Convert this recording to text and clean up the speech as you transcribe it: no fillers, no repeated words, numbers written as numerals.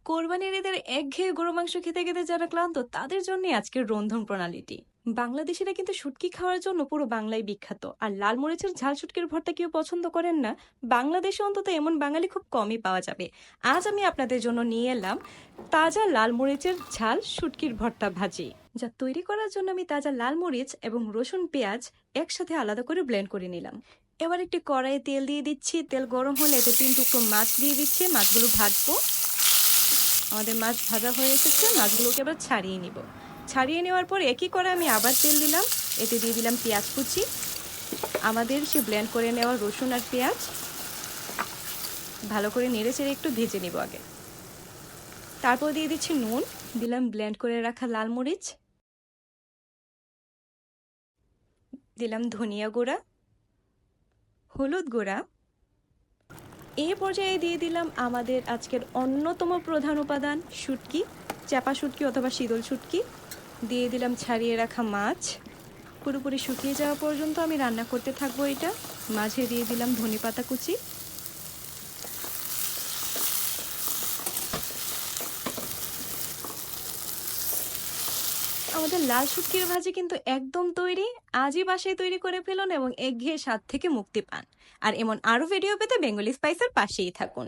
কোরবানির ঈদের একঘেয়ে গরু মাংস খেতে খেতে যারা ক্লান্ত তাদের জন্যই আজকের রন্ধন প্রণালীটি। বাংলাদেশিরা কিন্তু শুটকি খাওয়ার জন্য পুরো বাংলায় বিখ্যাত, আর লাল মরিচের ঝাল শুটকির ভর্তা কেউ পছন্দ করেন না বাংলাদেশে অন্তত এমন বাঙালি খুব কমই পাওয়া যাবে। আজ আমি আপনাদের জন্য নিয়ে এলাম তাজা লাল মরিচের ঝাল শুটকির ভর্তা ভাজি, যা তৈরি করার জন্য আমি তাজা লাল মরিচ এবং রসুন পেঁয়াজ একসাথে আলাদা করে ব্লেন্ড করে নিলাম। এবার একটি কড়াইয়ে তেল দিয়ে দিচ্ছি, তেল গরম হলে এতে 3 টুকরো মাছ দিয়ে দিচ্ছি, মাছগুলো ভাজবো। আমাদের মাছ ভাজা হয়ে এসেছে, মাছগুলোকে এবার ছাড়িয়ে নিব। ছাড়িয়ে নেওয়ার পর একই করে আমি আবার তেল দিলাম, এতে দিয়ে দিলাম পেঁয়াজ কুচি, আমাদের সে ব্লেন্ড করে নেওয়া রসুন আর পেঁয়াজ ভালো করে নেড়ে চেড়ে একটু ভেজে নিব আগে। তারপর দিয়ে দিচ্ছি নুন, দিলাম ব্লেন্ড করে রাখা লাল মরিচ, দিলাম ধনিয়া গুঁড়া, হলুদ গুঁড়া। এই পর্যায়ে দিয়ে দিলাম আমাদের আজকের অন্যতম প্রধান উপাদান শুটকি, চাপা শুটকি অথবা শীতল শুটকি। দিয়ে দিলাম ছাড়িয়ে রাখা মাছ, পুরোপুরি শুকিয়ে যাওয়া পর্যন্ত আমি রান্না করতে থাকবো এটা। মাঝে দিয়ে দিলাম ধনেপাতা কুচি। আমাদের লাল শুটকির ভাজি কিন্তু একদম তৈরি। আজই বাসায় তৈরি করে ফেলুন এবং একঘেয়ে স্বাদ থেকে মুক্তি পান। আর এমন আরো ভিডিও পেতে বেঙ্গলি স্পাইসের পাশেই থাকুন।